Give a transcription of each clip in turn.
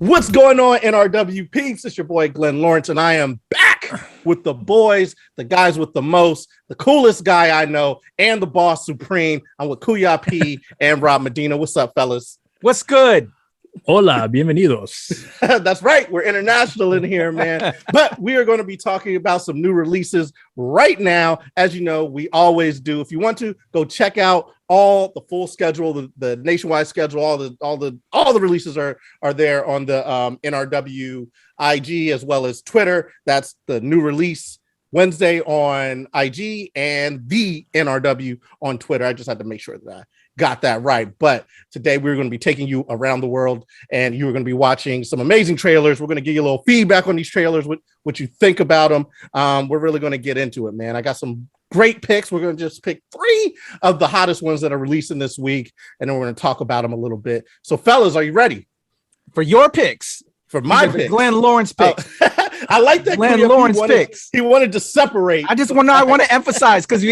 What's going on, NRW peeps? It's your boy Glenn Lawrence, and I am back with the boys, the guys with the most, the coolest guy I know, and the boss supreme. I'm with Kuya P and Rob Medina. What's up, fellas? What's good? Hola, bienvenidos. That's right. We're international in here, man. But we are going to be talking about some new releases right now. As you know, we always do. If you want to, go check out all the full schedule, the nationwide schedule, all the releases are there on the NRW IG as well as Twitter. That's the new release Wednesday on IG and the NRW on Twitter. I just had to make sure that I got that right. But today we're going to be taking you around the world, and you're going to be watching some amazing trailers. We're going to give you a little feedback on these trailers, what you think about them. We're really going to get into it, man. I got some great picks. We're going to just pick 3 of the hottest ones that are releasing this week, and then we're going to talk about them a little bit. So, fellas, are you ready For your picks. for my picks? Glenn Lawrence picks. I like that. Glenn Lawrence picks. He wanted to separate. I want to emphasize because we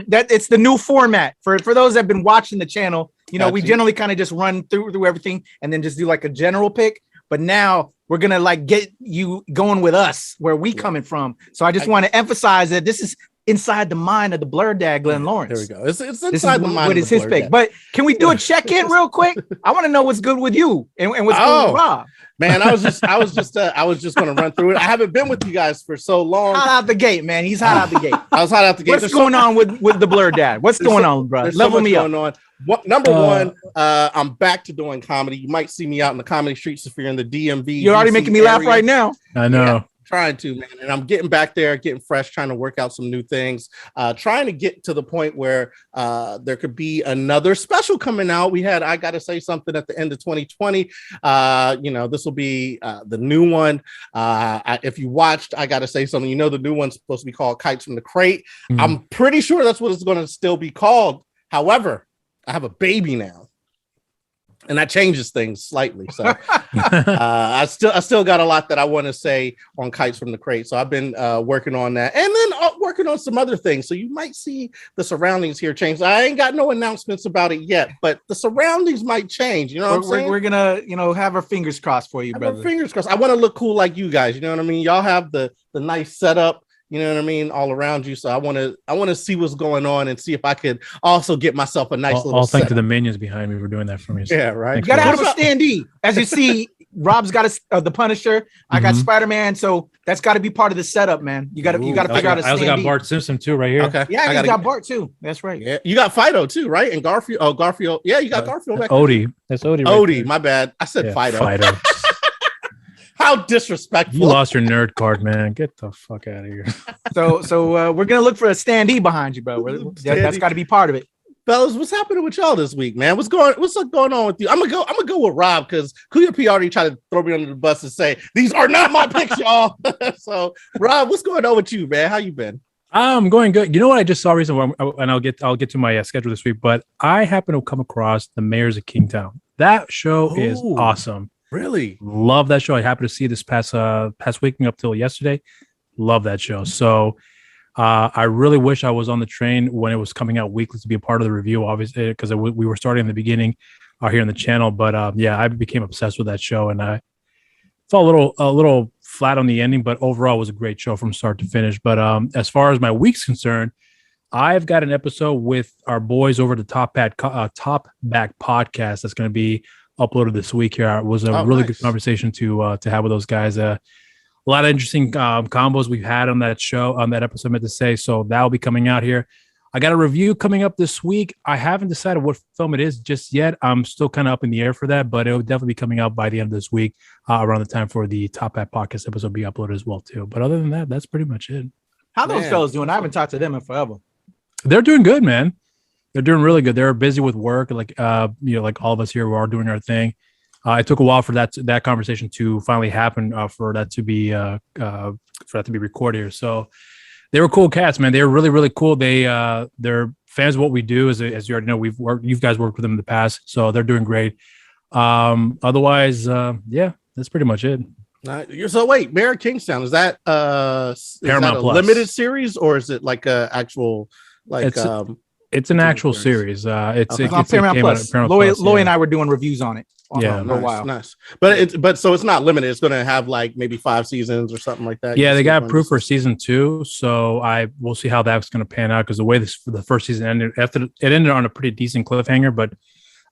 that it's the new format for those that have been watching the channel. You know, we generally kind of just run through everything and then just do like a general pick. But now we're gonna like get you going with us where we coming from. So I just want to emphasize that this is inside the mind of the blur dad, Glenn Lawrence. There we go. It's inside the mind. What is his pick? But can we do a check-in real quick? I want to know what's good with you and what's good with Rob. Man, I was just going to run through it. I haven't been with you guys for so long. Hot out the gate, man. He's hot out the gate. I was hot out the gate. What's going on with the blur dad? What's going on, bro? Level me up. Number one, I'm back to doing comedy. You might see me out in the comedy streets if you're in the DMV. You're already making me laugh right now. I know. Yeah, trying to, man. And I'm getting back there, getting fresh, trying to work out some new things, trying to get to the point where there could be another special coming out. We had I Gotta Say Something at the end of 2020. This will be the new one. If you watched I Gotta Say Something, you know the new one's supposed to be called Kites from the Crate. Mm-hmm. I'm pretty sure that's what it's going to still be called. However, I have a baby now, and that changes things slightly. So I still got a lot that I want to say on Kites from the Crate. So I've been working on that, and then working on some other things. So you might see the surroundings here change. I ain't got no announcements about it yet, but the surroundings might change. You know what I'm saying? We're gonna, have our fingers crossed for you, brother. Fingers crossed. I want to look cool like you guys. You know what I mean? Y'all have the nice setup. You know what I mean, all around you. So I want to see what's going on and see if I could also get myself a nice little. I'll thank to the minions behind me for doing that for me. Yeah, right. You gotta have a standee. As you see, Rob's got the Punisher. I got Spider-Man. So that's got to be part of the setup, man. You got to figure out a standee. I also got Bart Simpson too, right here. Okay. Yeah, you got Bart too. That's right. Yeah, you got Fido too, right? And Garfield. Oh, Garfield. Yeah, you got Garfield. Back Odie. That's Odie. Right Odie. there. My bad. I said Fido. Fido. How disrespectful! You lost your nerd card, man. Get the fuck out of here. So we're gonna look for a standee behind you, bro. That's got to be part of it, fellas. What's happening with y'all this week, man? What's going on with you? I'm gonna go with Rob because Kuya P already tried to throw me under the bus and say these are not my picks, y'all. So Rob, what's going on with you, man? How you been? I'm going good. You know what I just saw recently, and I'll get to my schedule this week. But I happen to come across The Mayors of Kingstown. That show is awesome. Really love that show. I happened to see this past week up till yesterday. Love that show. So I really wish I was on the train when it was coming out weekly to be a part of the review, obviously, because we were starting in the beginning here on the channel. But I became obsessed with that show, and I felt a little flat on the ending, but overall it was a great show from start to finish. But as far as my week's concerned, I've got an episode with our boys over the Top Back podcast that's going to be uploaded this week here. It was a really good conversation to have with those guys. A lot of interesting combos we've had on that show, on that episode, I meant to say. So that'll be coming out here. I got a review coming up this week. I haven't decided what film it is just yet. I'm still kind of up in the air for that, but it'll definitely be coming out by the end of this week, around the time for the Top Hat podcast episode be uploaded as well too. But other than that, that's pretty much it. How those fellas doing? I haven't talked to them in forever. They're doing good, man. They're doing really good. They're busy with work, like like all of us here. We are doing our thing. It took a while for that conversation to finally happen, for that to be recorded here. So they were cool cats, man. They were really, really cool. They're fans of what we do, as you already know. You guys worked with them in the past, so they're doing great. Otherwise, that's pretty much it. So wait, Mayor of Kingstown, is that Paramount Plus limited series, or is it like a actual it's an actual series. It's on Paramount Plus. Loy and I were doing reviews on it. Yeah. nice, wow. nice. But so it's not limited. It's going to have like maybe 5 seasons or something like that. Yeah, they got approved for season 2, so we'll see how that's going to pan out, because the way the first season ended, after it ended on a pretty decent cliffhanger, but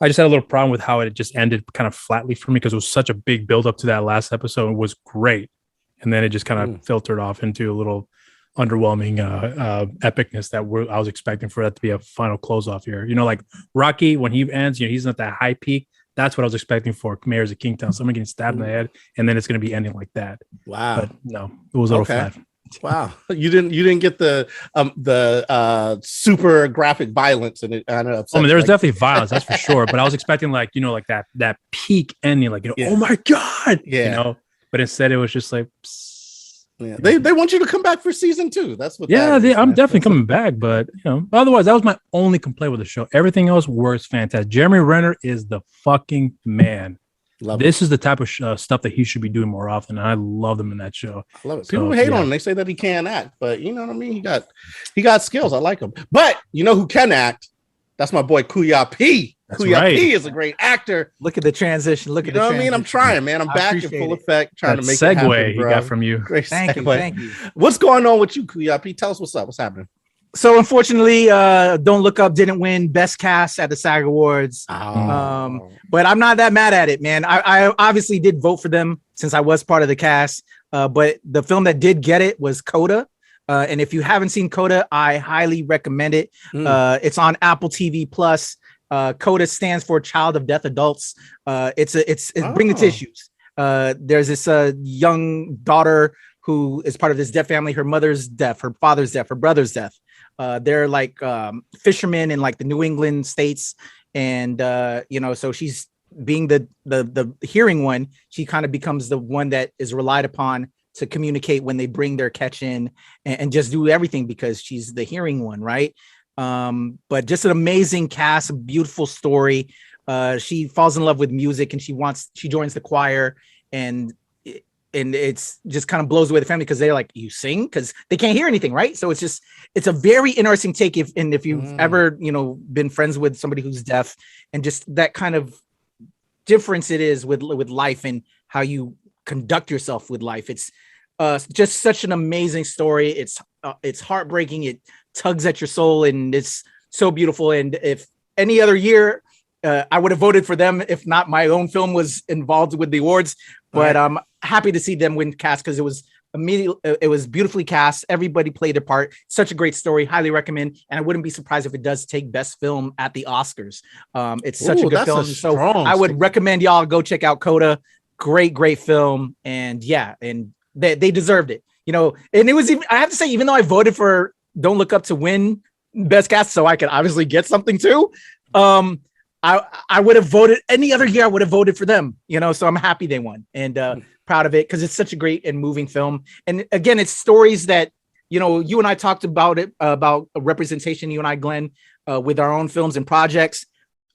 I just had a little problem with how it just ended kind of flatly for me, because it was such a big build up to that last episode. It was great, and then it just kind of filtered off into a little underwhelming epicness that I was expecting for that to be a final close off here. You know, like Rocky, when he ends, you know, he's at that high peak. That's what I was expecting for Mayors of Kingstown. Someone getting stabbed in the head, and then it's going to be ending like that. Wow. But no, it was a little flat. Wow. You didn't get the super graphic violence in it. I know. I mean, there's definitely violence, that's for sure. But I was expecting, like, you know, like that peak ending, like, you know, oh my God. Yeah. You know, but instead it was just like, yeah, they want you to come back for season 2. That's what. Yeah, I'm definitely coming back, but you know, otherwise that was my only complaint with the show. Everything else works fantastic. Jeremy Renner is the fucking man. This is the type of stuff that he should be doing more often. And I love him in that show. I love it. People hate on him. They say that he can't act, but you know what I mean. He got skills. I like him. But you know who can act? That's my boy Kuya P. Kuya P is a great actor. Look at the transition. Look at the transition. You know what I mean? I'm trying, man. I'm back in full effect, trying to make segue it happen, he got from you. Great thank segue. you. What's going on with you, Kuya P? Tell us what's up. What's happening? So unfortunately, Don't Look Up didn't win Best Cast at the SAG Awards. But I'm not that mad at it, man. I obviously did vote for them since I was part of the cast. But the film that did get it was Coda. And if you haven't seen Coda, I highly recommend it. It's on Apple TV Plus. Coda stands for Child of Deaf Adults. It's Bring the Tissues. There's this young daughter who is part of this deaf family. Her mother's deaf, her father's deaf, her brother's deaf. They're like fishermen in like the New England states, and you know, so she's being the hearing one. She kind of becomes the one that is relied upon to communicate when they bring their catch in and just do everything because she's the hearing one, right? But just an amazing cast, a beautiful story. She falls in love with music and she joins the choir, and it's just kind of blows away the family because they're like, you sing? Because they can't hear anything, right? So it's a very interesting take if you've ever, you know, been friends with somebody who's deaf, and just that kind of difference it is with life and how you conduct yourself with life. It's just such an amazing story. It's heartbreaking. It tugs at your soul, and it's so beautiful. And if any other year, I would have voted for them if not my own film was involved with the awards. But I'm happy to see them win cast because it was beautifully cast. Everybody played their part. Such a great story. Highly recommend. And I wouldn't be surprised if it does take best film at the Oscars. It's such a good film. So I would recommend y'all go check out Coda. Great film. And yeah, and they deserved it. You know, and it was even, I have to say, even though I voted for Don't Look Up to win best cast, so I could obviously get something too. I would have voted any other year. I would have voted for them, you know, so I'm happy they won and proud of it because it's such a great and moving film. And again, it's stories that, you know, you and I talked about it, about a representation, you and I, Glenn, with our own films and projects.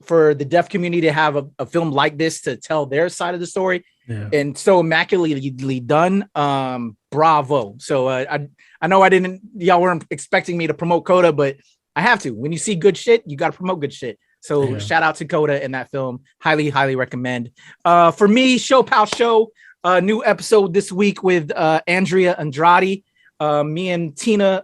For the deaf community to have a film like this to tell their side of the story and so immaculately done. Bravo. So I know y'all weren't expecting me to promote Coda, but I have to. When you see good shit, you got to promote good shit. So shout out to Coda in that film. Highly recommend. For me, Show Pal Show, new episode this week with Andrea Andrade. Me and Tina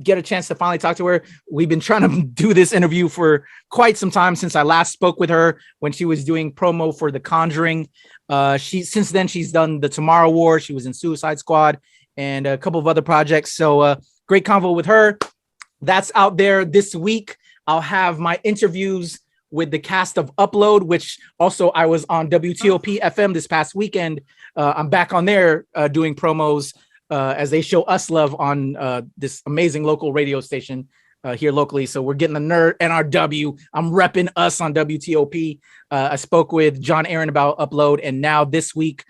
get a chance to finally talk to her. We've been trying to do this interview for quite some time since I last spoke with her when she was doing promo for The Conjuring. Since then she's done The Tomorrow War. She was in Suicide Squad and a couple of other projects. So great convo with her. That's out there this week. I'll have my interviews with the cast of Upload, which also I was on WTOP FM this past weekend. I'm back on there doing promos as they show us love on this amazing local radio station here locally. So we're getting the nerd NRW. I'm repping us on WTOP. I spoke with John Aaron about Upload, and now this week,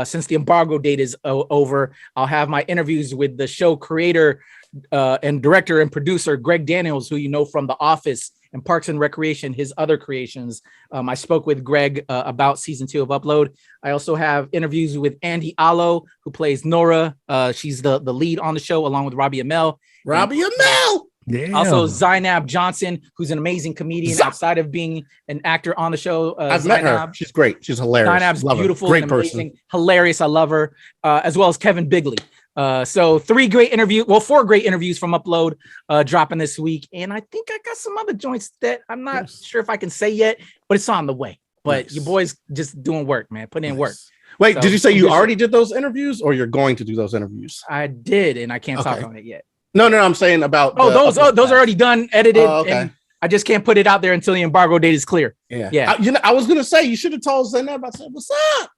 since the embargo date is over, I'll have my interviews with the show creator and director and producer Greg Daniels, who you know from The Office and Parks and Recreation, his other creations. I spoke with Greg about season 2 of Upload. I also have interviews with Andy Allo, who plays Nora. She's the lead on the show, along with Robbie Amell. Robbie Amell! Yeah. Also, Zainab Johnson, who's an amazing comedian outside of being an actor on the show. I've met her. She's great. She's hilarious. Zainab's love beautiful, her. Great and person. amazing, hilarious. I love her. As well as Kevin Bigley. So 4 great interviews from Upload dropping this week. And I think I got some other joints that I'm not sure if I can say yet, but it's on the way. But your boy's just doing work, man. Putting in work. Wait, So, did you say you already did those interviews or you're going to do those interviews? I did, and I can't talk on it yet. No, I'm saying about those are already done, edited. Oh, okay. And I just can't put it out there until the embargo date is clear. Yeah. I was gonna say you should have told Zainab. I said, "What's up?"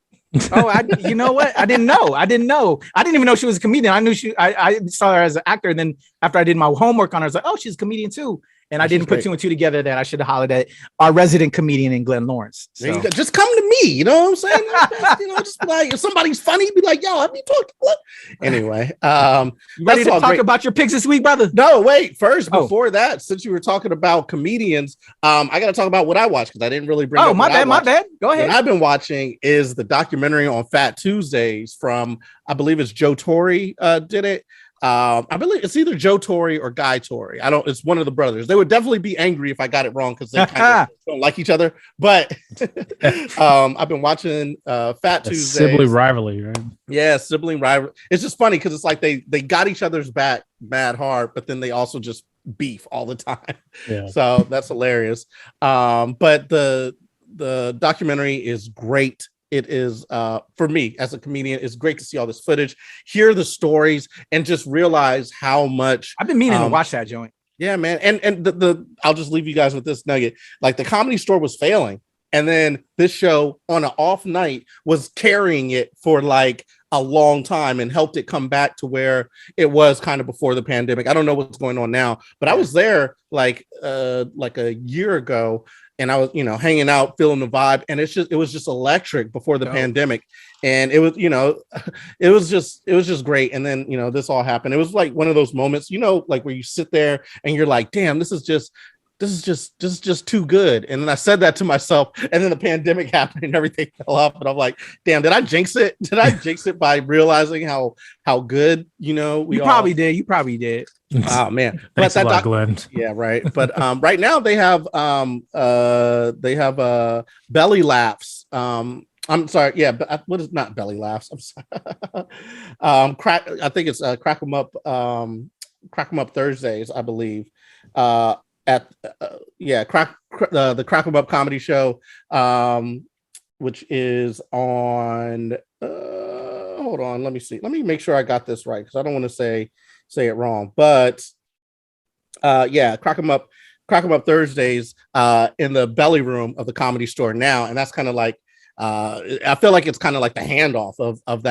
You know what? I didn't know. I didn't even know she was a comedian. I knew I saw her as an actor. And then after I did my homework on her, I was like, oh, she's a comedian too. And I didn't put two and two together that I should have hollered at our resident comedian in Glen Lawrence. So. There you go. Just come to me. You know what I'm saying? Just be like, if somebody's funny, be like, yo, let me talk. Anyway, you ready to talk about your picks this week, brother? No, wait. First, before that, since you were talking about comedians, I got to talk about what I watched because I didn't really bring. Oh, my bad. Go ahead. What I've been watching is the documentary on Fat Tuesdays from, I believe it's Joe Torre did it. I believe it's either Joe Torre or Guy Torre. It's one of the brothers. They would definitely be angry if I got it wrong because they kind of don't like each other. But I've been watching Fat Tuesdays. Sibling rivalry, right? Yeah, sibling rivalry. It's just funny because it's like they got each other's back mad hard, but then they also just beef all the time. Yeah. So that's hilarious. But the documentary is great. It is for me as a comedian, it's great to see all this footage, hear the stories, and just realize how much I've been meaning to watch that joint. Yeah, man. And the I'll just leave you guys with this nugget. Like the Comedy Store was failing, and then this show on an off night was carrying it for like a long time and helped it come back to where it was kind of before the pandemic. I don't know what's going on now, but I was there like a year ago. And I was, hanging out, feeling the vibe, and it was just electric before the pandemic, and it was, it was just great. And then, this all happened. It was like one of those moments, like where you sit there and you're like, damn, this is just too good. And then I said that to myself, and then the pandemic happened and everything fell off, and I'm like, damn, did I jinx it? Did I jinx it by realizing how good, You probably did. Oh man, Thanks a lot, Glenn. Yeah, right. But right now they have belly laughs. I'm sorry. Yeah, but what is not belly laughs? I'm sorry. I think it's Crack 'em Up Thursdays, I believe. At the Crack 'em Up comedy show, which is on. Hold on, let me see. Let me make sure I got this right because I don't want to say it wrong. But Crack 'em Up Thursdays in the belly room of the Comedy Store now, and that's kind of like I feel like it's kind of like the handoff of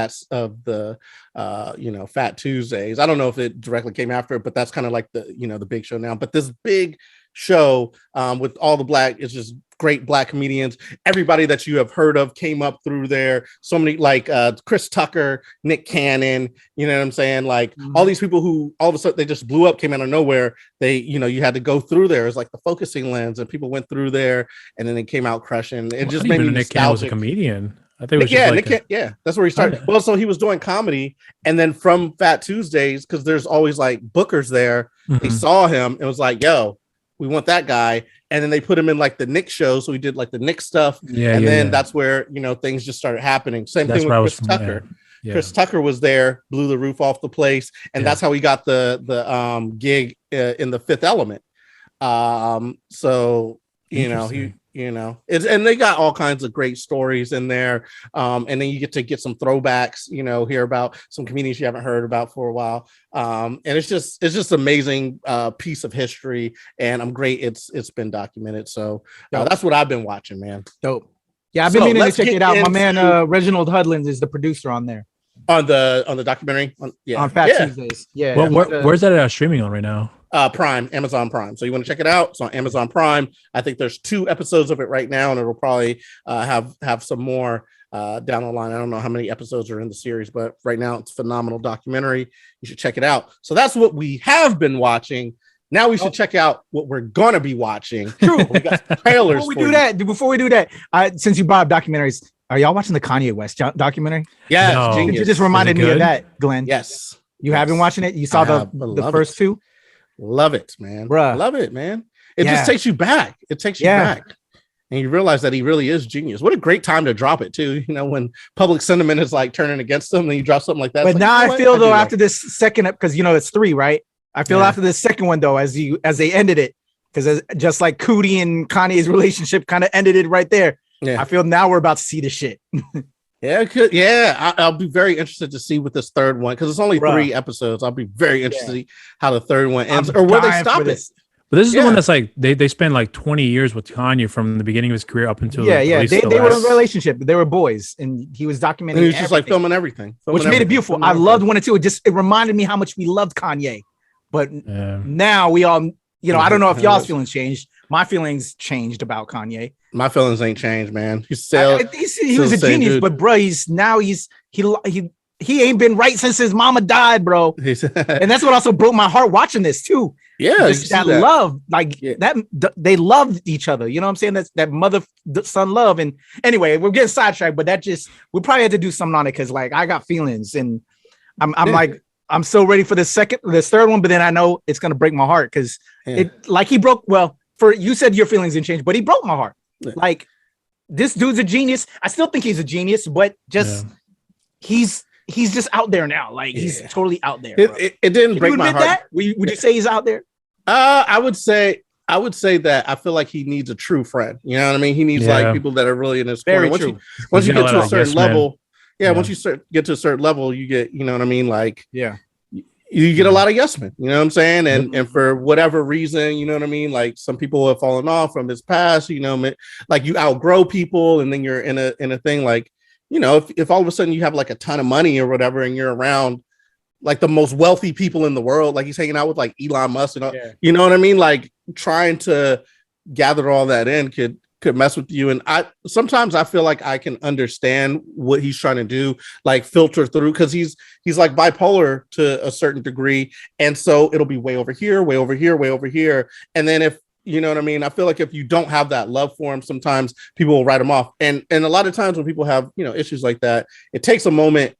the Fat Tuesdays. I don't know if it directly came after it, but that's kind of like the big show now. But this big show with all the it's just great Black comedians. Everybody that you have heard of came up through there. So many like Chris Tucker, Nick Cannon, you know what I'm saying? Like all these people who all of a sudden they just blew up, came out of nowhere. They, you had to go through there. It's like the focusing lens, and people went through there and then they came out crushing. It just made me Nick Cannon was a comedian. I think it was that's where he started. Well, so he was doing comedy, and then from Fat Tuesdays, because there's always like bookers there, they saw him and was like, yo, we want that guy. And then they put him in like the Nick show. So he did like the Nick stuff. That's where, things just started happening. Same thing with Chris Tucker. Yeah. Chris Tucker was there, blew the roof off the place. And that's how he got the gig in The Fifth Element. And they got all kinds of great stories in there. And then you get some throwbacks, hear about some comedians you haven't heard about for a while. And it's just amazing piece of history, and I'm great. It's been documented. So that's what I've been watching, man. Dope. Yeah, I've been meaning to check it out. My man Reginald Hudlins is the producer on there. On the documentary? On Fat Tuesdays. Yeah. Well, where's that streaming on right now? Prime, Amazon Prime. So you want to check it out? It's on Amazon Prime. I think there's 2 episodes of it right now, and it'll probably have some more down the line. I don't know how many episodes are in the series, but right now it's a phenomenal documentary. You should check it out. So that's what we have been watching. Now we should check out what we're gonna be watching. True. We got trailers. Before we do that, since you brought up documentaries, are y'all watching the Kanye West documentary? Yeah, no. You just reminded me of that, Glenn. Yes. You have been watching it? You saw the first 2? Love it, man. Bruh. Love it, man. It just takes you back. It takes you back. And you realize that he really is genius. What a great time to drop it too. You know, when public sentiment is like turning against him, and you drop something like that. But like, now you know I feel though after this second, because you know it's 3, right? I feel after the second one though, as they ended it, because just like Cootie and Kanye's relationship kind of ended it right there. Yeah. I feel now we're about to see the shit. I'll be very interested to see with this third one because it's only 3 episodes. I'll be very interested to see how the third one ends or where they stop it. But this is the one that's like they spent like 20 years with Kanye from the beginning of his career up until they were in a relationship. They were boys, and he was documenting. And he was just like filming everything, which made it beautiful. I loved 1 and 2. It reminded me how much we loved Kanye. But now we all, you know, I don't know if y'all's feelings changed. My feelings changed about Kanye. My feelings ain't changed, man. He was a genius, but bro, he ain't been right since his mama died, bro. And that's what also broke my heart watching this too. Yeah, that love, that they loved each other. You know what I'm saying? That's that mother son love. And anyway, we're getting sidetracked, but we probably had to do something on it because like I got feelings, and I'm so ready for this third one, but then I know it's gonna break my heart because he broke. Well, you said your feelings didn't change, but he broke my heart. Yeah. Like this dude's a genius. I still think he's a genius, but just he's just out there now. Like he's totally out there. It didn't break my heart. That? Would you say he's out there? I would say that I feel like he needs a true friend. You know what I mean? He needs like people that are really in his corner. Once you get to a certain level, once you get to a certain level, you get, you know what I mean? Like, you get a lot of yes men, you know what I'm saying? And for whatever reason, you know what I mean? Like some people have fallen off from his past, you know, like you outgrow people and then you're in a thing like, you know, if all of a sudden you have like a ton of money or whatever, and you're around like the most wealthy people in the world, like he's hanging out with like Elon Musk and all, you know what I mean? Like trying to gather all that in could mess with you. And sometimes I feel like I can understand what he's trying to do, like filter through, because he's like bipolar to a certain degree. And so it'll be way over here, way over here, way over here. And then if, you know what I mean? I feel like if you don't have that love for him, sometimes people will write him off. And a lot of times when people have, you know, issues like that, it takes a moment,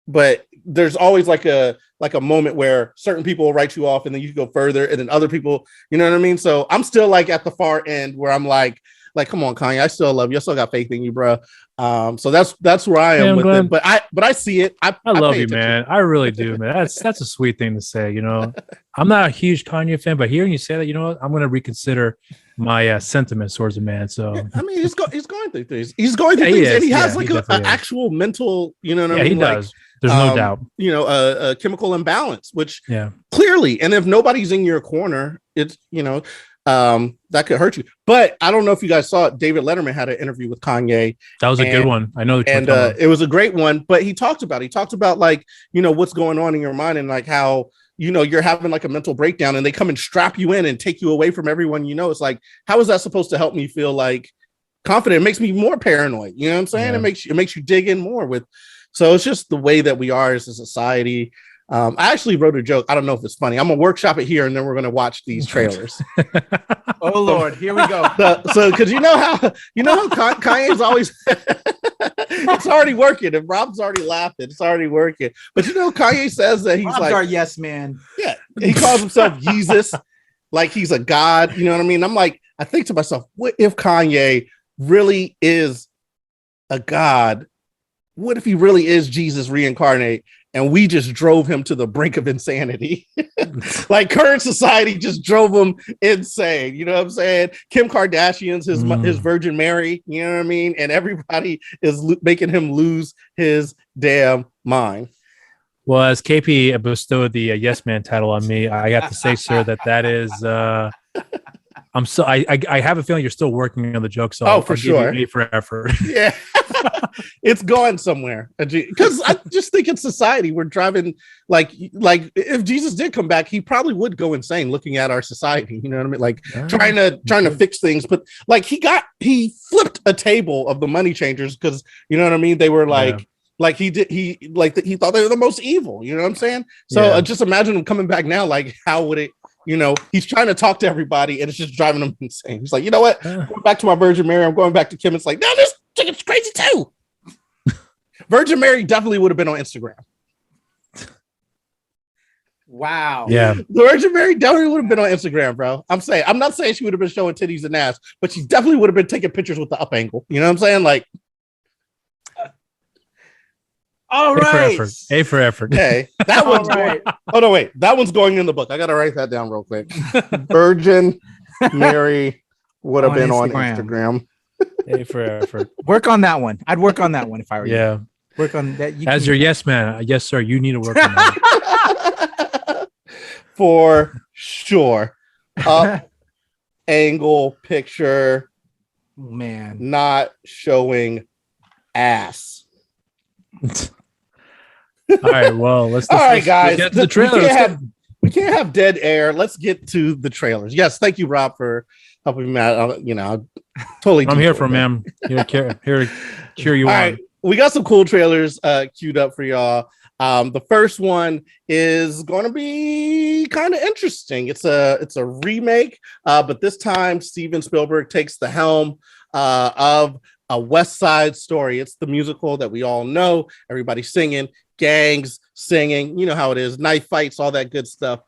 but there's always like a moment where certain people will write you off and then you go further and then other people, you know what I mean? So I'm still like at the far end where I'm like, come on, Kanye, I still love you. I still got faith in you, bro. So that's where I am with it. But I see it. I love you, man. I really do, man. That's a sweet thing to say. You know, I'm not a huge Kanye fan, but hearing you say that, you know what, I'm going to reconsider my sentiments towards the man. So I mean, he's going through things. He's going through things, and he has like an actual mental, you know what I mean? He does. There's no doubt. You know, a chemical imbalance, which clearly, and if nobody's in your corner, it's, you know, that could hurt you. But I don't know if you guys saw it. David Letterman had an interview with Kanye. That was a good one. I know. And it was a great one. But he talked about like, you know, what's going on in your mind and like how, you know, you're having like a mental breakdown and they come and strap you in and take you away from everyone. You know, it's like, how is that supposed to help me feel like confident? It makes me more paranoid. You know what I'm saying? It makes you dig in more with. So it's just the way that we are as a society. I actually wrote a joke. I don't know if it's funny. I'm gonna workshop it here, and then we're gonna watch these trailers. Oh Lord, here we go. So because you know how Kanye's always it's already working, and Rob's already laughing. It's already working. But you know, Kanye says that he's Rob's like our yes man. Yeah, he calls himself Jesus, like he's a god. You know what I mean? I'm like, I think to myself, what if Kanye really is a god? What if he really is Jesus reincarnate? And we just drove him to the brink of insanity. Like current society just drove him insane. You know what I'm saying? Kim Kardashian's his Virgin Mary. You know what I mean? And everybody is making him lose his damn mind. Well, as KP bestowed the Yes Man title on me, I got to say, sir, that is. I have a feeling you're still working on the joke. So I'll give you A for effort. Yeah. It's going somewhere because I just think in society we're driving like if Jesus did come back, he probably would go insane looking at our society. You know what I mean? Like trying to fix things, but like he flipped a table of the money changers because you know what I mean. They were like he thought they were the most evil. You know what I'm saying? So just imagine him coming back now. Like how would it? You know, he's trying to talk to everybody and it's just driving him insane. He's like, you know what? I'm going back to my Virgin Mary. I'm going back to Kim. It's like, no, this chicken's crazy too. Virgin Mary definitely would have been on Instagram. Wow. Yeah. The Virgin Mary definitely would have been on Instagram, bro. I'm not saying she would have been showing titties and ass, but she definitely would have been taking pictures with the up angle. You know what I'm saying? Like, All A for right. effort. A for effort. hey, that All one's right. going. Oh no, wait, that one's going in the book. I gotta write that down real quick. Virgin Mary would have On been on Instagram. Instagram. A for effort. Work on that one. I'd work on that one if I were you. Yeah. Work on that. As your yes man, yes sir, you need to work on that. For sure. Up angle picture, man. not showing ass. All right, well, let's All right, guys. get to the trailer. We can't have dead air. Let's get to the trailers. Yes, thank you, Rob, for helping me out. You know, totally. I'm here for ma'am. Here to cheer you All on. right, we got some cool trailers queued up for y'all. The first one is going to be kind of interesting. It's a remake, but this time Steven Spielberg takes the helm of A West Side Story. It's the musical that we all know. Everybody singing, gangs singing. You know how it is. Knife fights, all that good stuff.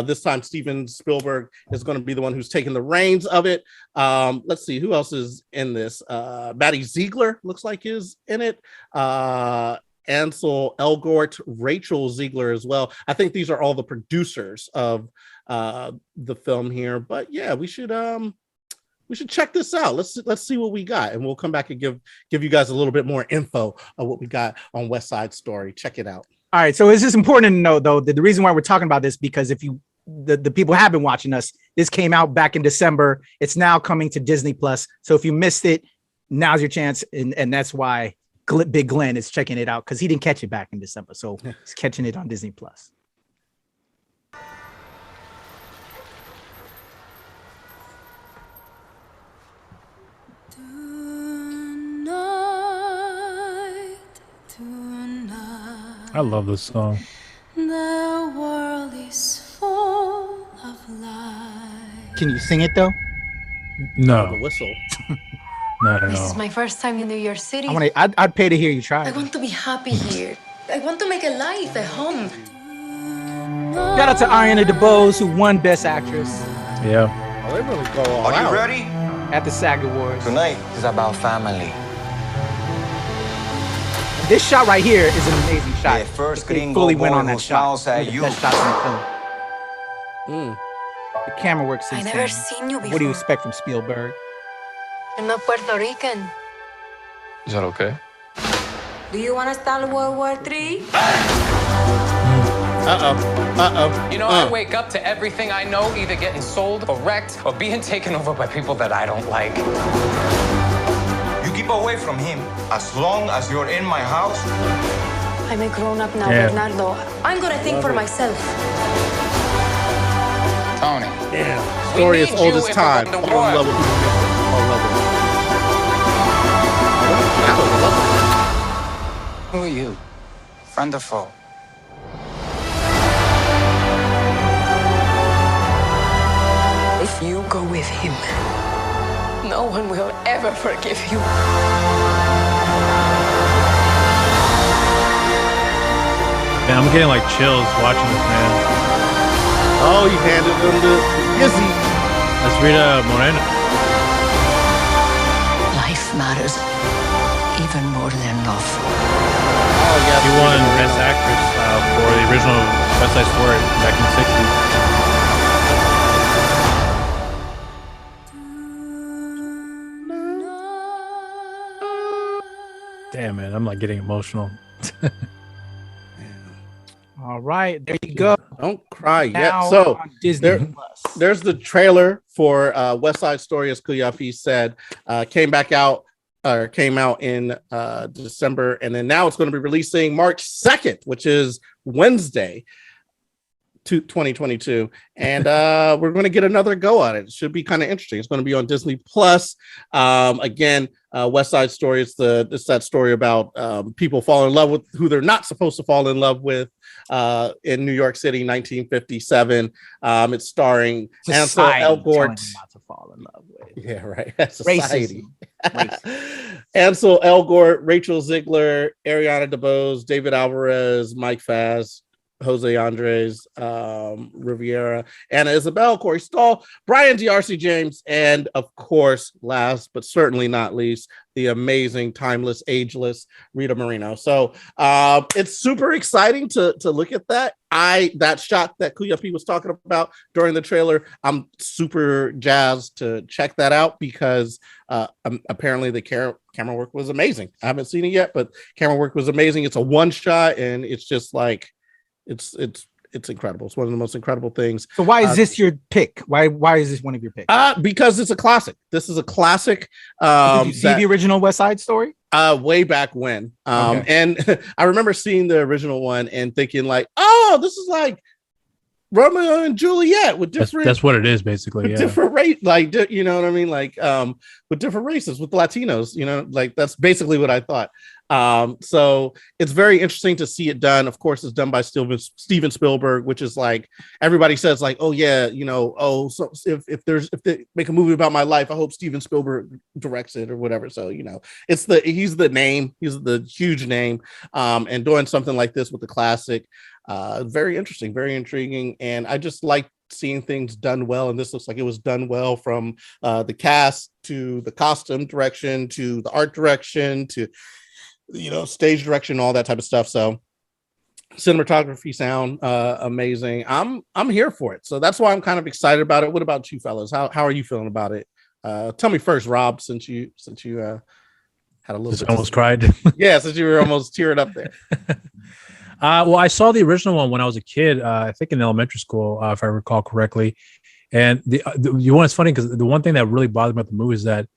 This time Steven Spielberg is going to be the one who's taking the reins of it. Let's see who else is in this. Maddie Ziegler looks like is in it. Ansel Elgort, Rachel Ziegler as well. I think these are all the producers of the film here. But yeah, we should check this out. Let's see what we got, and we'll come back and give you guys a little bit more info of what we got on West Side Story. Check it out. All right. So it's just important to know, though, that the reason why we're talking about this, because if you the people have been watching us, this came out back in December. It's now coming to Disney Plus. So if you missed it, now's your chance, and that's why Big Glenn is checking it out, because he didn't catch it back in December. So he's catching it on Disney Plus. I love this song. The world is full of light. Can you sing it though? The No, whistle. not at This is all. my first time in New York City. I'd pay to hear you try. I want to be happy here. I want to make a life, a home. Shout out to Ariana DeBose, who won Best Actress Yeah. Oh, they really go all Are out. you ready? at the SAG Awards. Tonight is about family. This shot right here is an amazing shot. The first They gringo fully went boy on who that shot. smiles One at of the you. best shots in the film. The camera work I since never then. seen you before. What do you expect from Spielberg? You're not Puerto Rican. Is that okay? Do you want to start World War III? You know, I wake up to everything I know either getting sold or wrecked or being taken over by people that I don't like. You keep away from him as long as you're in my house. I'm a grown-up now, Yeah. Bernardo. I'm gonna think for myself. Tony. Damn. Story is need old you as if time. we're going to Fall in war. love with people. Fall in love with them. That was lovely. Who are you? Friend or foe? If you go with him, no one will ever forgive you. Man, I'm getting like chills watching this, man. Oh, you handed them to Desi. That's Rita Moreno. Life matters even more than love. Oh, yeah. She won Best Actress for the original West Side Story back in the 60s. Damn, man, I'm like getting emotional. All right, there you go. Don't cry yet. Now So on Disney there- Plus. there's the trailer for West Side Story, as Kuyafi said, came out in December, and then now it's going to be releasing March 2nd, which is Wednesday, 2022, and we're going to get another go at it. It should be kind of interesting. It's going to be on Disney Plus. Again, West Side Story. It's that story about people falling in love with who they're not supposed to fall in love with in New York City, 1957. It's starring Ansel Society telling Elgort. them not to fall in love with. Yeah, right. Society. Racism. Ansel Elgort, Rachel Ziegler, Ariana DeBose, David Alvarez, Mike Faz. Jose Andres, Riviera, Anna Isabel, Corey Stoll, Brian D.R.C. James, and of course, last but certainly not least, the amazing, timeless, ageless Rita Moreno. So it's super exciting to look at that. That shot that Kuya P was talking about during the trailer, I'm super jazzed to check that out because apparently the camera work was amazing. I haven't seen it yet, but camera work was amazing. It's a one shot, and it's just like it's incredible. It's one of the most incredible things. So why is this your pick? Why is this one of your picks? Because it's a classic. This is a classic. Did you see the original West Side Story? Way back when. And I remember seeing the original one and thinking like, oh, this is like Romeo and Juliet with different. That's what it is basically. Yeah. Different race, like you know what I mean, like with different races, with Latinos. You know, like that's basically what I thought. So it's very interesting to see it done. Of course, it's done by Steven Spielberg, which is like everybody says, like, oh yeah, you know, oh, so if they make a movie about my life, I hope Steven Spielberg directs it or whatever. So you know, he's the huge name, and doing something like this with the classic, very interesting, very intriguing, and I just like seeing things done well, and this looks like it was done well from the cast to the costume direction to the art direction to stage direction, all that type of stuff. So cinematography, sound, amazing. I'm here for it. So that's why I'm kind of excited about it. What about you fellas? How are you feeling about it? Tell me first, Rob, since you had a little bit almost cried. Yeah, since you were almost tearing up there. Well, I saw the original one when I was a kid, I think in elementary school, if I recall correctly. And it's funny because the one thing that really bothered me about the movie is that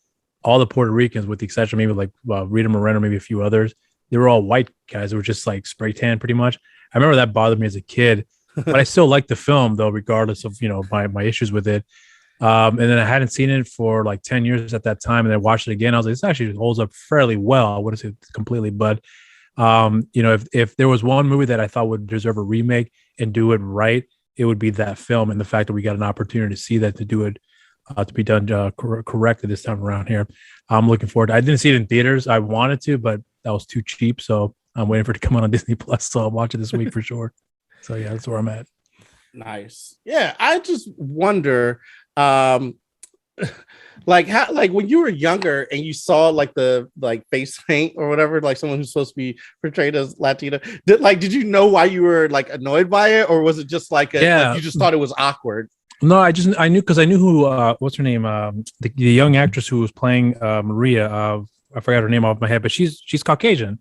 all the Puerto Ricans, with the exception maybe like Rita Moreno, maybe a few others, they were all white guys. They were just like spray tan pretty much. I remember that bothered me as a kid, but I still liked the film though, regardless of, my issues with it. And then I hadn't seen it for like 10 years at that time. And I watched it again. I was like, this actually holds up fairly well. I wouldn't say completely, but if there was one movie that I thought would deserve a remake and do it right, it would be that film. And the fact that we got an opportunity to see that, to do it, to be done correctly this time around here. I'm looking forward to it. I didn't see it in theaters. I wanted to, but that was too cheap. So I'm waiting for it to come out on Disney Plus. So I'll watch it this week for sure. So yeah, that's where I'm at. Nice. Yeah. I just wonder, like how, like when you were younger and you saw like the face paint or whatever, like someone who's supposed to be portrayed as Latina, did you know why you were like annoyed by it, or was it just like you just thought it was awkward? No, I knew because I knew who what's her name, the young actress who was playing Maria. I forgot her name off my head, but she's Caucasian.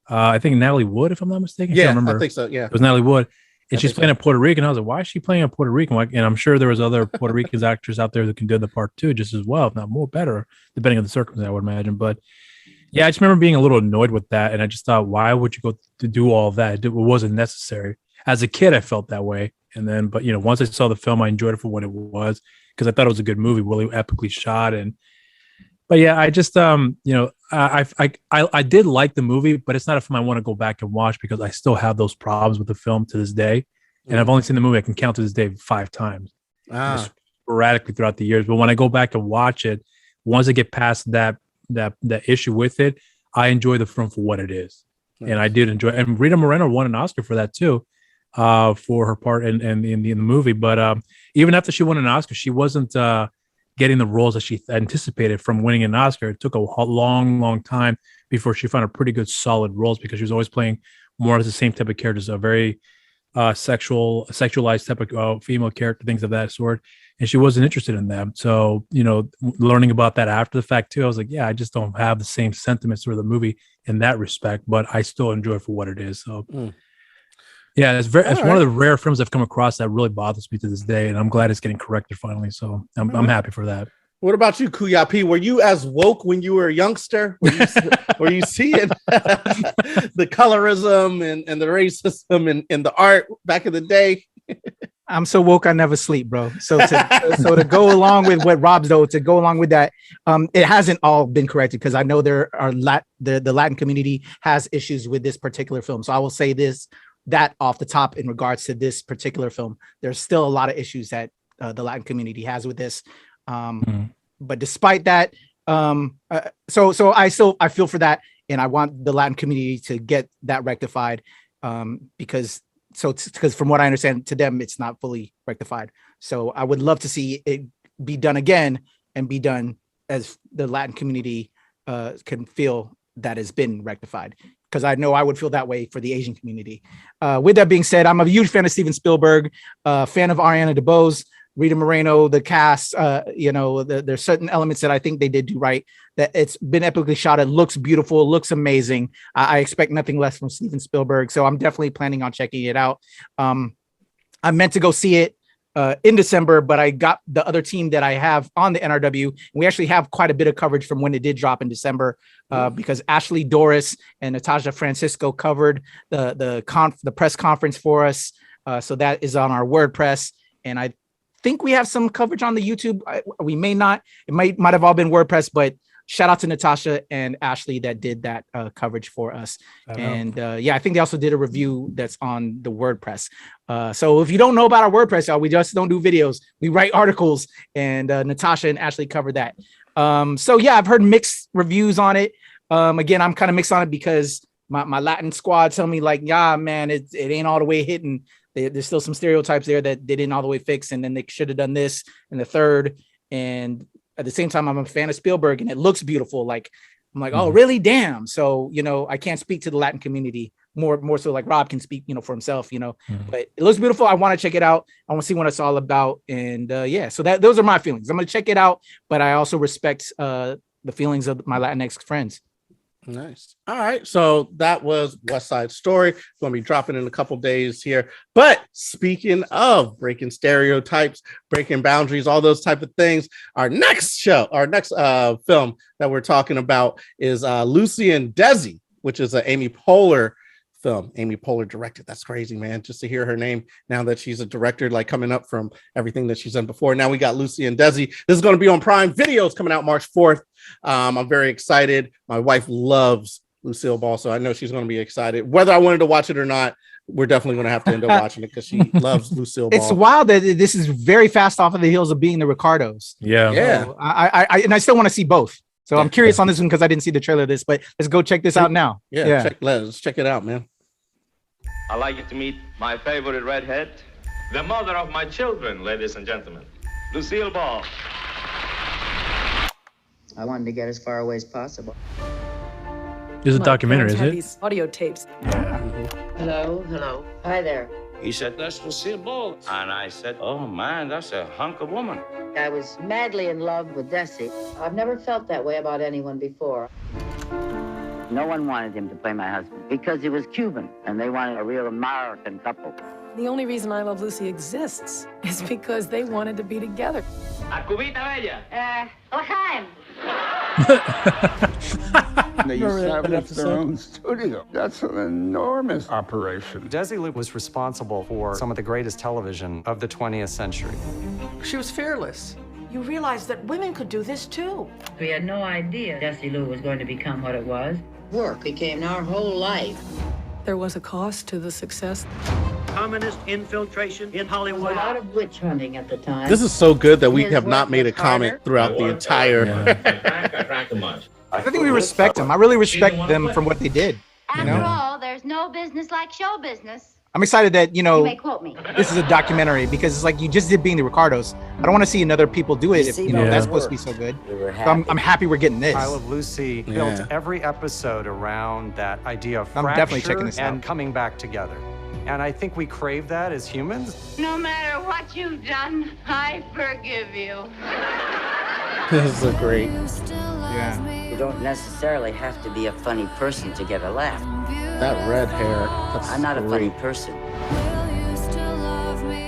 I think Natalie Wood, if I'm not mistaken. Yeah, I think so. Yeah, it was Natalie Wood, and she's playing a Puerto Rican. I was like, why is she playing a Puerto Rican? And I'm sure there was other Puerto Rican actors out there that can do the part too, just as well, if not more, better, depending on the circumstance, I would imagine. But yeah, I just remember being a little annoyed with that, and I just thought, why would you go to do all that? It wasn't necessary. As a kid, I felt that way. And then, but once I saw the film, I enjoyed it for what it was, because I thought it was a good movie, really epically shot. But yeah, I just, I did like the movie, but it's not a film I want to go back and watch, because I still have those problems with the film to this day. And I've only seen the movie, I can count to this day 5 times, sporadically throughout the years. But when I go back and watch it, once I get past that issue with it, I enjoy the film for what it is. Nice. And I did enjoy it. And Rita Moreno won an Oscar for that too. For her part in the movie, but even after she won an Oscar, she wasn't getting the roles that she anticipated from winning an Oscar. It took a long time before she found a pretty good solid roles, because she was always playing more of the same type of characters, a very sexualized type of female character, things of that sort, and she wasn't interested in them. So learning about that after the fact too, I was like, yeah, I just don't have the same sentiments for the movie in that respect, but I still enjoy it for what it is. So. Yeah, it's one of the rare films I've come across that really bothers me to this day, and I'm glad it's getting corrected finally. So I'm happy for that. What about you, Kuya P? Were you as woke when you were a youngster? Were you seeing the colorism and the racism and the art back in the day? I'm so woke I never sleep, bro. So to go along with what Rob's to go along with that, it hasn't all been corrected, because I know there are the Latin community has issues with this particular film. So I will say that off the top in regards to this particular film, there's still a lot of issues that the Latin community has with this. But despite that, so I feel for that, and I want the Latin community to get that rectified, because so because from what I understand, to them it's not fully rectified. So I would love to see it be done again and be done as the Latin community can feel that has been rectified. Because I know I would feel that way for the Asian community. With that being said, I'm a huge fan of Steven Spielberg, fan of Ariana DeBose, Rita Moreno, the cast. There's certain elements that I think they did do right. That it's been epically shot. It looks beautiful. It looks amazing. I expect nothing less from Steven Spielberg. So I'm definitely planning on checking it out. I meant to go see it in December, but I got the other team that I have on the NRW. And we actually have quite a bit of coverage from when it did drop in December, because Ashley Doris and Natasha Francisco covered the press conference for us. So that is on our WordPress. And I think we have some coverage on the YouTube. We may not. It might have all been WordPress, but shout out to Natasha and Ashley that did that coverage for us. And I think they also did a review that's on the WordPress. So if you don't know about our WordPress, y'all, we just don't do videos. We write articles, and Natasha and Ashley covered that. I've heard mixed reviews on it. Again, I'm kind of mixed on it because my Latin squad tell me like, yeah, man, it ain't all the way hitting. There's still some stereotypes there that they didn't all the way fix, and then they should have done this and the third. And at the same time, I'm a fan of Spielberg and it looks beautiful. Like, I'm like, oh, really? Damn. So, I can't speak to the Latin community more so like Rob can speak, for himself, but it looks beautiful. I want to check it out. I want to see what it's all about. And so those are my feelings. I'm going to check it out, but I also respect the feelings of my Latinx friends. Nice. All right. So that was West Side Story. Going to be dropping in a couple days here. But speaking of breaking stereotypes, breaking boundaries, all those type of things, our next film that we're talking about is Lucy and Desi, which is an Amy Poehler film. Amy Poehler directed. That's crazy, man. Just to hear her name now that she's a director, like coming up from everything that she's done before. Now we got Lucy and Desi. This is going to be on Prime Video. It's coming out March 4th. I'm very excited. My wife loves Lucille Ball, so I know she's going to be excited. Whether I wanted to watch it or not, we're definitely going to have to end up watching it because she loves Lucille Ball. It's wild that this is very fast off of the heels of being the Ricardos. Yeah. So I still want to see both. So I'm curious on this one because I didn't see the trailer of this, but let's go check this out now. Let's check it out, man. I'd like you to meet my favorite redhead, the mother of my children, ladies and gentlemen, Lucille Ball. I wanted to get as far away as possible. It's a documentary, is it? These audio tapes. Hello. Hi there. He said, that's Lucille Ball. And I said, oh man, that's a hunk of woman. I was madly in love with Desi. I've never felt that way about anyone before. No one wanted him to play my husband because he was Cuban, and they wanted a real American couple. The only reason I Love Lucy exists is because they wanted to be together. A cubita bella. L'chaim. They established their own studio. That's an enormous operation. Desi was responsible for some of the greatest television of the 20th century. She was fearless. You realized that women could do this too. We had no idea Desi Lou was going to become what it was. Work became our whole life. There was a cost to the success. Communist infiltration in Hollywood. There was a lot of witch hunting at the time. This is so good that we have not made a comment throughout the entire. I think we respect them. I really respect them from what they did. After all, there's no business like show business. I'm excited that, You may quote me. this is a documentary because it's like you just did being the Ricardos. I don't want to see other people do it if that's supposed to be so good. So I'm happy we're getting this. I Love Lucy built every episode around that idea of I'm definitely checking this and out. coming back together. And I think we crave that as humans. No matter what you've done, I forgive you. This is great. You don't necessarily have to be a funny person to get a laugh. That red hair. I'm not a funny person.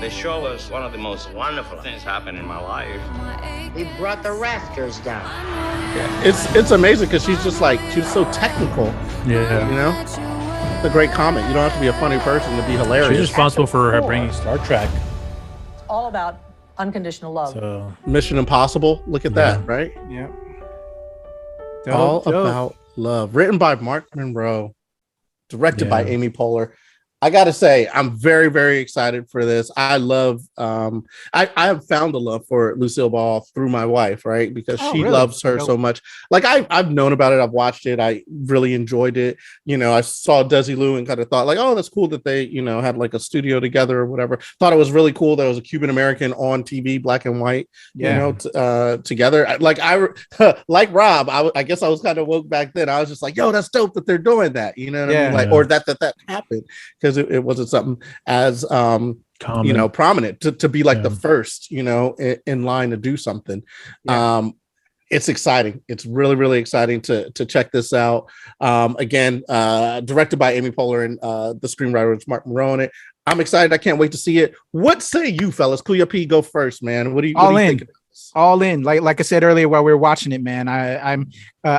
The show was one of the most wonderful things happened in my life. We brought the rafters down. It's amazing because she's so technical. Yeah. It's a great comment. You don't have to be a funny person to be hilarious. She's responsible for her bringing Star Trek. It's all about unconditional love. So Mission Impossible. Look at that, right? Yeah. All about love. Written by Mark Monroe, directed by Amy Poehler. I gotta say, I'm very, very excited for this. I love I have found a love for Lucille Ball through my wife, right? Because she really? loves her so much. Like I've known about it, I've watched it, I really enjoyed it. You know, I saw Desi Lou and kind of thought like, oh, that's cool that they, you know, had like a studio together or whatever. Thought it was really cool that it was a Cuban American on TV, black and white, you know, together. Like like Rob, I guess I was kind of woke back then. I was just like, yo, that's dope that they're doing that, you know what I mean? Like, or that happened, because it wasn't something as common, you know, prominent to be like the first, you know, in line to do something. It's exciting. It's really, really exciting to check this out. Again, directed by Amy Poehler and the screenwriter is Rita Moreno. I'm excited. I can't wait to see it. What say you, fellas? Kuya P, go first, man. What do you think about this? All in. Like I said earlier while we were watching it, man. I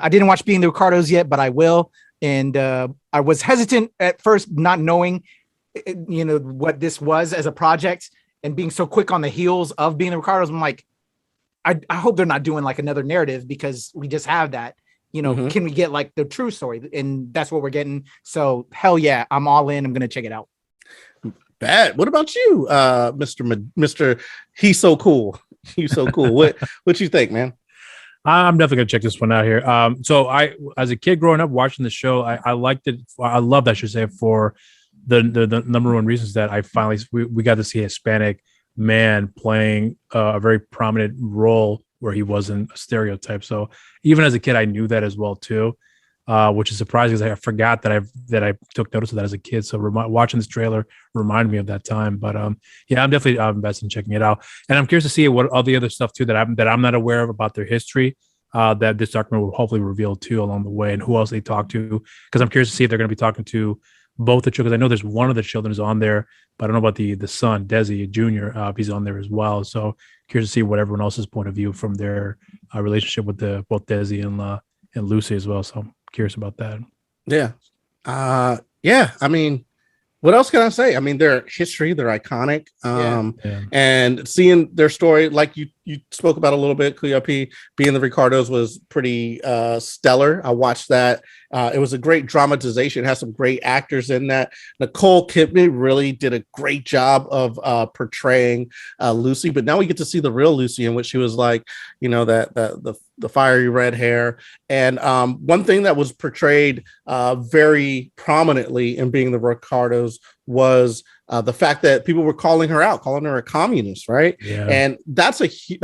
didn't watch Being the Ricardos yet, but I will. And I was hesitant at first, not knowing, you know, what this was as a project, and being so quick on the heels of Being the Ricardos. I'm like, I hope they're not doing like another narrative, because we just have that. You know, can we get like the true story? And that's what we're getting. So hell yeah, I'm all in. I'm gonna check it out. Bad. What about you, Mr. He's so cool. He's so cool. What you think, man? I'm definitely gonna check this one out here. So I, as a kid growing up watching the show, I liked it. I loved, I should say, for the number one reasons that I finally we got to see a Hispanic man playing a very prominent role where he wasn't a stereotype. So even as a kid, I knew that as well too, which is surprising because I forgot that I took notice of that as a kid. So watching this trailer reminded me of that time. But yeah, I'm definitely invested in checking it out, and I'm curious to see what all the other stuff too that I'm not aware of about their history. That this document will hopefully reveal too along the way, and who else they talk to, because I'm curious to see if they're going to be talking to both the children. I know there's one of the children is on there, but I don't know about the son, Desi Jr. He's on there as well. So curious to see what everyone else's point of view from their relationship with both Desi and Lucy as well. So I'm curious about that. Yeah. Yeah. I mean, what else can I say? I mean, their history, they're iconic. And seeing their story, like you spoke about a little bit, Kuya P, Being the Ricardos was pretty stellar. I watched that. It was a great dramatization. It has some great actors in that. Nicole Kidman really did a great job of portraying Lucy, but now we get to see the real Lucy, in which she was like, you know, the fiery red hair. And one thing that was portrayed very prominently in Being the Ricardos was the fact that people were calling her a communist, right? Yeah. And that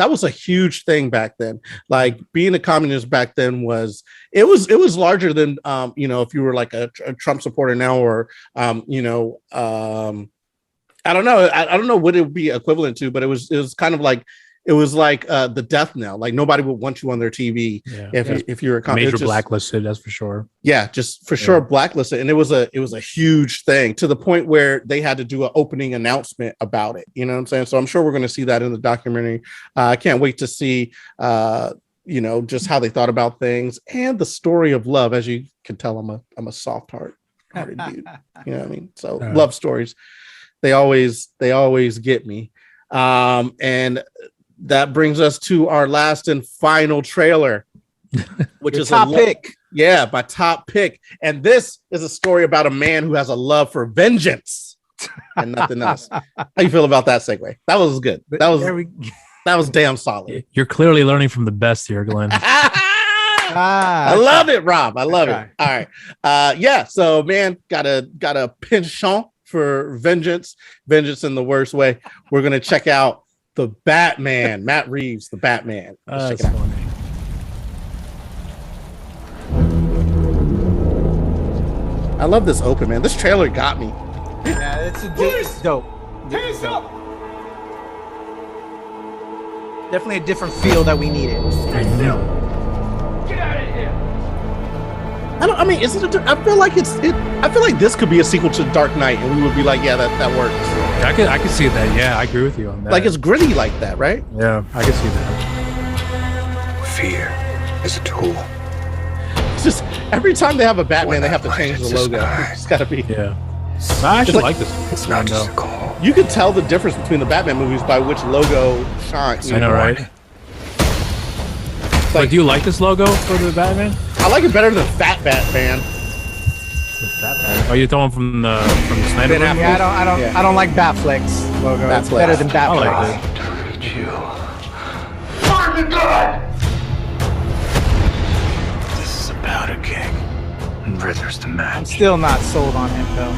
was a huge thing back then. Like, being a communist back then was larger than you know, if you were like a Trump supporter now, or you know, I don't know what it would be equivalent to, but it was kind of like, it was like the death knell. Like, nobody would want you on their TV if you're a major blacklisted, that's for sure. Yeah, just for sure blacklisted. And it was a huge thing, to the point where they had to do an opening announcement about it. You know what I'm saying? So I'm sure we're going to see that in the documentary. I can't wait to see you know, just how they thought about things and the story of love. As you can tell, I'm a soft-hearted dude. You know what I mean? So love stories, they always get me. And that brings us to our last and final trailer, which is top pick. Yeah, my top pick. And this is a story about a man who has a love for vengeance and nothing else. How you feel about that segue? That was good. That was damn solid. You're clearly learning from the best here, Glenn. I love it, Rob. I love it. All right. Yeah. So, man, got a penchant for vengeance in the worst way. We're gonna check out the Batman, Matt Reeves, the Batman. Let's check it out. I love this open, man. This trailer got me. Yeah, it's dope. Hands up. Definitely a different feel that we needed. I know. Get out of here. I mean, I feel like I feel like this could be a sequel to Dark Knight, and we would be like, yeah, that works. Yeah, I could see that. Yeah, I agree with you on that. Like, it's gritty like that, right? Yeah, I can see that. Fear is a tool. It's just every time they have a Batman, they have to change the logo. It's got to be. Yeah. I actually like this. It's not just a call. You can tell the difference between the Batman movies by which logo shines. I know, right? Like, do you like this logo for the Batman? I like it better than Fat Batman. The Fat Oh, you're talking from the Snyder? Yeah, I don't like Batfleck's logo. It's better than Batfleck's. This is about a king. And Ritter's the man. I'm still not sold on him though.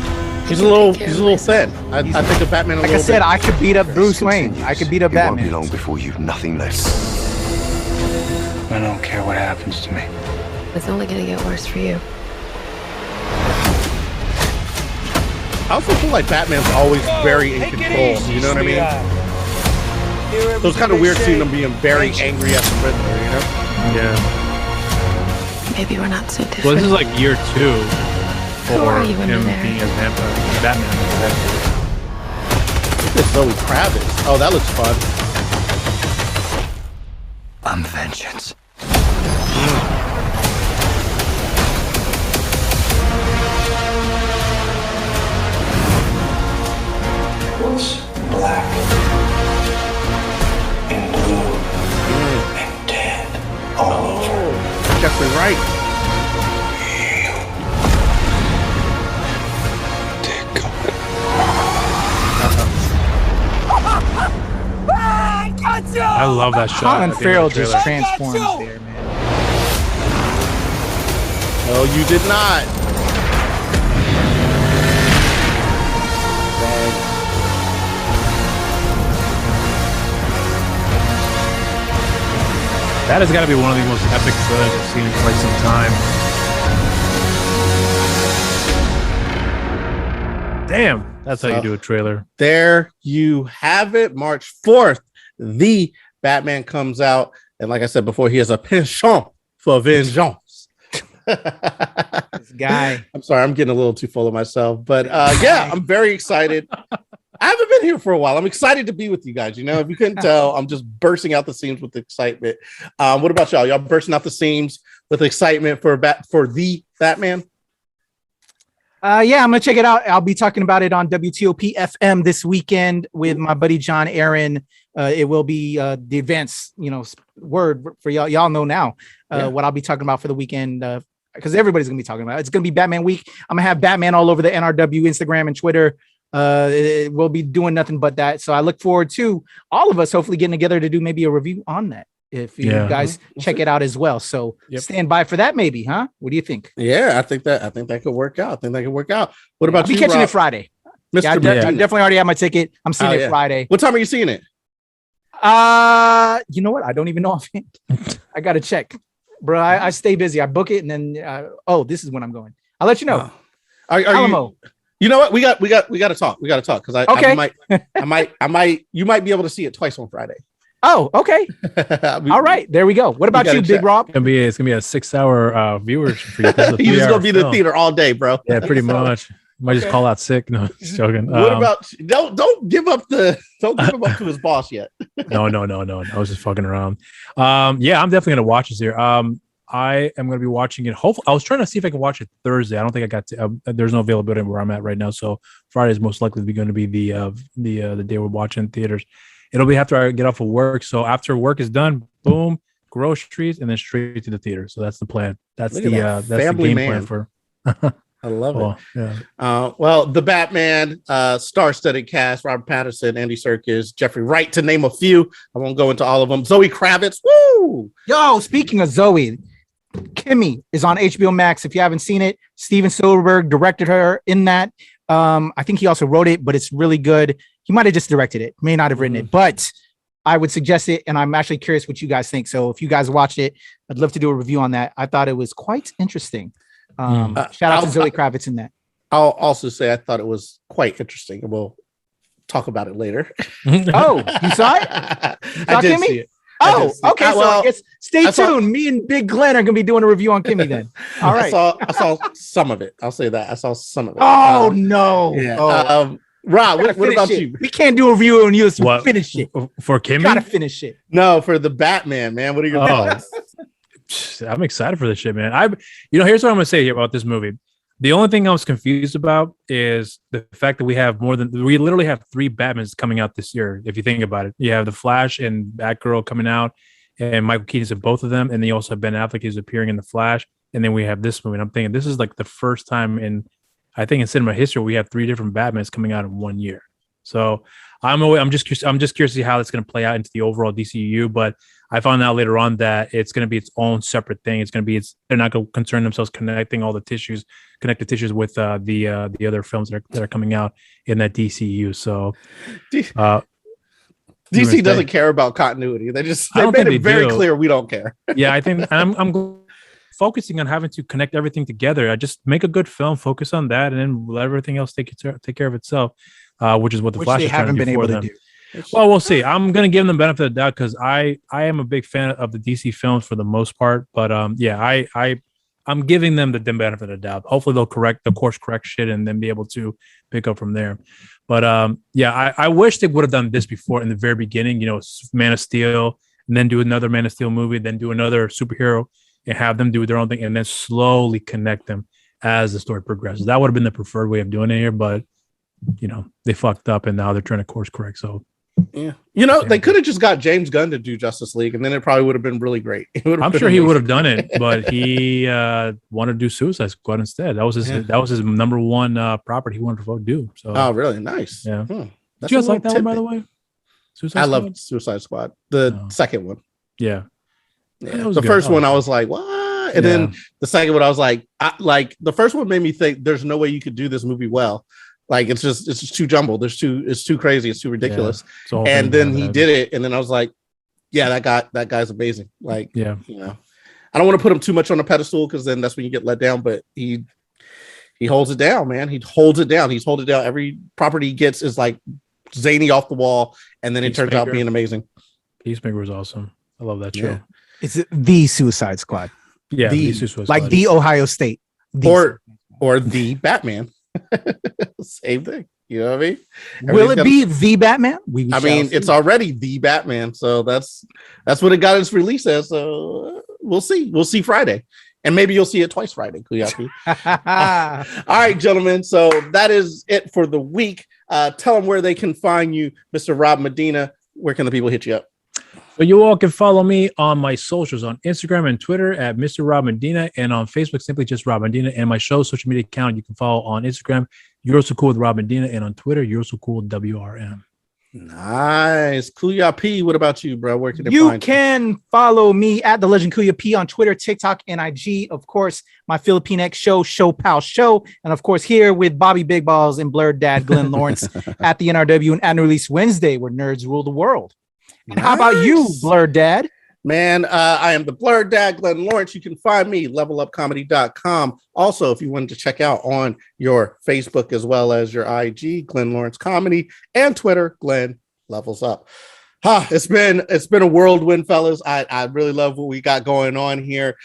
He's a little thin. I think of Batman like I said, I could beat up Bruce Wayne. I could beat up Batman. It won't be long before you've nothing left. I don't care what happens to me. It's only gonna get worse for you. I also feel like Batman's always very in control. You know what I mean? So it's kind of weird seeing him being very angry at the Riddler, you know? Yeah. Maybe we're not so different. Well, this is like year 2 for you him being as Batman. Look at Zoe Kravitz. Oh, that looks fun. I'm vengeance. What's black and blue and dead all over? Jeffrey Wright. I love that shot. Colin Farrell just transforms there, man. No, you did not. That has got to be one of the most epic trailers I've seen in quite some time. Damn, that's how you do a trailer. There you have it. March 4th, the Batman comes out. And like I said before, he has a penchant for vengeance. This guy. I'm sorry, I'm getting a little too full of myself. But yeah, I'm very excited. I haven't been here for a while. I'm excited to be with you guys. You know, if you couldn't tell, I'm just bursting out the seams with excitement. What about y'all? Y'all bursting out the seams with excitement for the Batman? Yeah, I'm gonna check it out. I'll be talking about it on WTOP FM this weekend with my buddy John Aaron. It will be the advanced, word for y'all. Y'all know now what I'll be talking about for the weekend because everybody's gonna be talking about it. It's gonna be Batman week. I'm gonna have Batman all over the NRW Instagram and Twitter. We'll be doing nothing but that. So I look forward to all of us hopefully getting together to do maybe a review on that. If you guys check it out as well. So stand by for that, maybe, huh? What do you think? Yeah, I think that could work out. What about you? I'll be catching it Friday. Mr. I definitely already have my ticket. I'm seeing it Friday. What time are you seeing it? You know what? I don't even know offhand. I gotta check. Bro, I stay busy. I book it and then this is when I'm going. I'll let you know. Alamo. You know what? We got to talk. We got to talk because I might you might be able to see it twice on Friday. Oh, okay. All right, there we go. What about you, Big Rob? It's gonna be a 6-hour viewership for you. He's just gonna be in the theater all day, bro. Yeah, pretty much. Might just call out sick. No, just joking. What about don't give up to his boss yet. No. I was just fucking around. Yeah, I'm definitely gonna watch this here. I am going to be watching it. Hopefully, I was trying to see if I can watch it Thursday. I don't think I got to. There's no availability where I'm at right now, so Friday is most likely going to be the day we're watching in theaters. It'll be after I get off of work. So after work is done, boom, groceries, and then straight to the theater. So that's the plan. That's the game plan for. I love it. Yeah. Well, the Batman, star-studded cast: Robert Pattinson, Andy Serkis, Jeffrey Wright, to name a few. I won't go into all of them. Zoe Kravitz. Woo! Yo, speaking of Zoe, Kimmy is on HBO Max. If you haven't seen it, Steven Spielberg directed her in that. I think he also wrote it, but it's really good. He might have just directed it, may not have written it, but I would suggest it. And I'm actually curious what you guys think. So if you guys watched it, I'd love to do a review on that. I thought it was quite interesting. Shout out to Zoe Kravitz in that. I'll also say I thought it was quite interesting, and we'll talk about it later. Oh, you saw it? I did see it. Oh, okay. So I guess stay tuned. Me and Big Glenn are gonna be doing a review on Kimmy then. All right. I saw some of it. I'll say that. I saw some of it. Oh no. Yeah. Rob, what about you? We can't do a review on you. Finish it for Kimmy. You gotta finish it. No, for the Batman, man. What are your thoughts? I'm excited for this shit, man. Here's what I'm gonna say here about this movie. The only thing I was confused about is the fact that we literally have 3 Batmans coming out this year. If you think about it, you have the Flash and Batgirl coming out, and Michael Keaton's in both of them, and then you also have Ben Affleck is appearing in the Flash, and then we have this movie. And I'm thinking this is like the first time in I think in cinema history we have 3 different Batmans coming out in 1 year. So I'm just curious to see how it's going to play out into the overall DCU. But I found out later on that it's going to be its own separate thing. It's going to be they're not going to concern themselves connecting all the connective tissues with the other films that are coming out in that DCU. So DC doesn't care about continuity. They made it very clear we don't care. Yeah, I think I'm focusing on having to connect everything together. I just make a good film, focus on that, and then let everything else take care of itself. Which is what the Flash they is trying haven't to do been for able them. to do. Well, we'll see. I'm going to give them the benefit of the doubt because I am a big fan of the DC films for the most part. But I'm giving them the benefit of the doubt. Hopefully they'll course correct shit and then be able to pick up from there. But I wish they would have done this before in the very beginning. You know, Man of Steel, and then do another Man of Steel movie, then do another superhero, and have them do their own thing, and then slowly connect them as the story progresses. That would have been the preferred way of doing it here, but you know, they fucked up and now they're trying to course correct. So yeah, you know, they could have just got James Gunn to do Justice League, and then it probably would have been really great. I'm sure he would have done it, but he wanted to do Suicide Squad instead. That was his number one property he wanted to do. So really nice. Yeah. Did you guys like that one, by the way? I loved Suicide Squad, the second one. Yeah. The first one I was like, what? And then the second one I was like, the first one made me think there's no way you could do this movie well. Like it's just too jumbled. It's too crazy. It's too ridiculous. Yeah. And then he did it, and then I was like, yeah, that guy's amazing. Like, yeah, you know, I don't want to put him too much on a pedestal because then that's when you get let down. But he holds it down, man. He holds it down. He's holding it down. Every property he gets is like zany off the wall, and then it turns out being amazing. Peacemaker was awesome. I love that show. Yeah. It's the Suicide Squad. Yeah, the Suicide like Squad. the Ohio State, or the Batman. Same thing. You know what I mean? Will it be the Batman? I mean, it's already the Batman, so that's what it got its release as. So we'll see. We'll see Friday, and maybe you'll see it twice Friday. All right, gentlemen. So that is it for the week. Tell them where they can find you, Mr. Rob Medina. Where can the people hit you up? So you all can follow me on my socials on Instagram and Twitter at Mr. Rob Medina, and on Facebook, simply just Rob Medina. And my show social media account you can follow on Instagram, You're So Cool with Rob Medina, and on Twitter, You're So Cool WRM. Nice. Kuya P, what about you, bro? Where can you can follow me at The Legend Kuya P on Twitter, TikTok, and IG. Of course, my Filipinx show, Pal Show. And of course, here with Bobby Big Balls and Blurred Dad Glenn Lawrence at the NRW and Annual Release Wednesday, where nerds rule the world. And how about you, Blurred Dad? Man, I am the Blurred Dad, Glenn Lawrence. You can find me, levelupcomedy.com. Also, if you wanted to check out on your Facebook as well as your IG, Glenn Lawrence Comedy, and Twitter, Glenn Levels Up. It's been a whirlwind, fellas. I really love what we got going on here.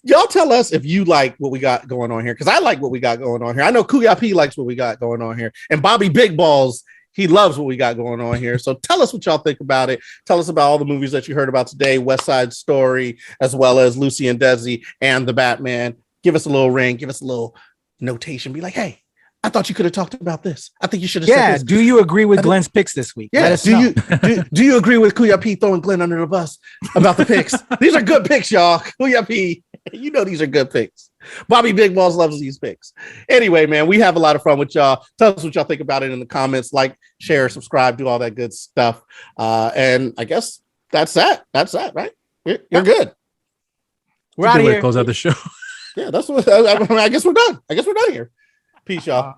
Y'all tell us if you like what we got going on here, because I like what we got going on here. I know Kuya P likes what we got going on here. And Bobby Big Balls, he loves what we got going on here. So tell us what y'all think about it. Tell us about all the movies that you heard about today, West Side Story, as well as Lucy and Desi and the Batman. Give us a little ring. Give us a little notation. Be like, hey, I thought you could have talked about this. I think you should have said this. Do you agree with Glenn's picks this week? Yeah. Do you agree with Kuya P throwing Glenn under the bus about the picks? These are good picks, y'all. Kuya P, you know these are good picks. Bobby Big Balls loves these picks. Anyway, man, we have a lot of fun with y'all. Tell us what y'all think about it in the comments. Like, share, subscribe, do all that good stuff. And I guess that's that. That's that, right? You're good. We're out of here. Close out the show. Yeah, that's what I guess we're done. I guess we're done here. Peace, y'all.